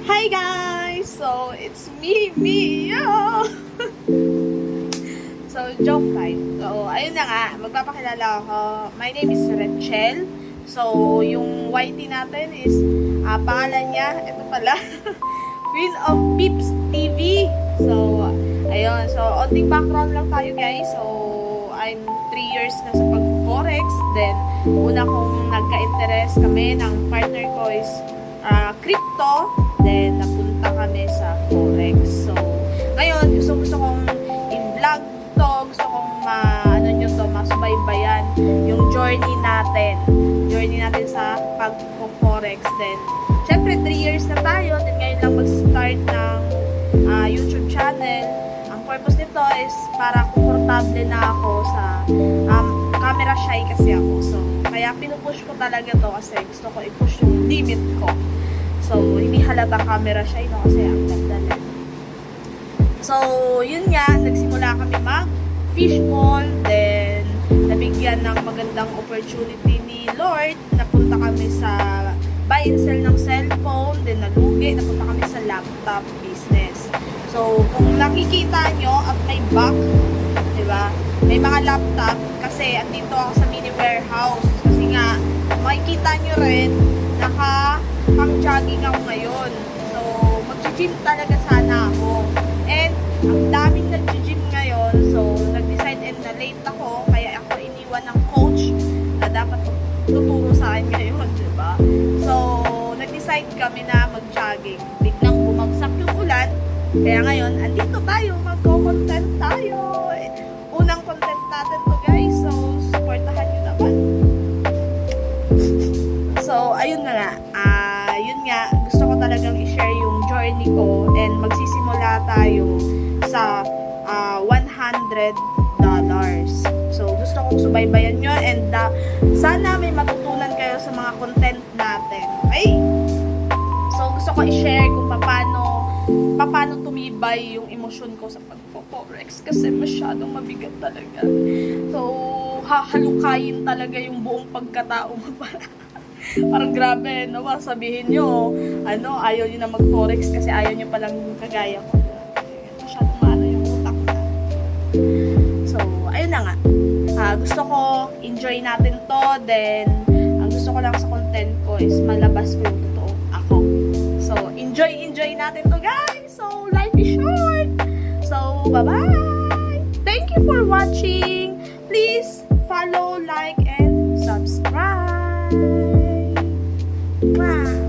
Hi guys! So, it's me, Mia! So, joke time. So, ayun na nga, magpapakilala ako. My name is Rachel. So, yung YT natin is, pangalan niya, ito pala, Queen of Pips TV. So, ayun. So, onting background lang tayo guys. So, I'm 3 years na sa pag-forex. Then, una kong nagka-interest kami ng partner ko is crypto. Then, napunta kami sa forex. So, ngayon, gusto kong i-vlog to. Gusto kong masubaybayan yung journey natin. Journey natin sa pag-forex. Then, syempre, 3 years na tayo. Then, ngayon lang mag-start ng YouTube channel. Ang purpose nito is para komportable na ako sa camera shy kasi ako. So, kaya pinupush ko talaga to kasi gusto ko i-push yung limit ko. So, hindi halatang camera shy, no? Kasi ang ganda na. So, yun nga, nagsimula kami mag-fishball, then nabigyan ng magandang opportunity ni Lord. Napunta kami sa buy and sell ng cellphone, then nalugi, napunta kami sa laptop business. So, kung nakikita nyo at may back, diba? May mga laptop, kasi andito ako sa mini warehouse. Kasi nga, makikita nyo rin, pang-jogging ako ngayon. So, mag-gym talaga sana ako. And, ang daming nag-gym ngayon. So, nag-decide and na-late ako. Kaya ako iniwan ng coach na dapat tuturo sa akin ngayon, diba? So, nag-decide kami na mag-jogging. Biglang bumagsak yung ulan. Kaya ngayon, andito tayo. Magko-content tayo. Unang content natin to guys. So, supportahan nyo naman. So, ayun na nga. Yun nga, gusto ko talagang i-share yung journey ko and magsisimula tayo sa $100. So, gusto kong subaybayan nyo and sana may matutunan kayo sa mga content natin. Okay? So, gusto ko i-share kung paano tumibay yung emosyon ko sa pag-forex kasi masyadong mabigat talaga. So, hahalukayin talaga yung buong pagkatao mo parang grabe, no? Sabihin nyo, ayaw nyo na mag-forex kasi ayaw nyo palang kagaya ko. Masyadong yung utak na. So, ayun na nga. Gusto ko, enjoy natin to. Then, ang gusto ko lang sa content ko is malabas ko yung totoo ako. So, enjoy natin to, guys. So, life is short. So, bye-bye. Thank you for watching. Please follow, like, and subscribe. Wow.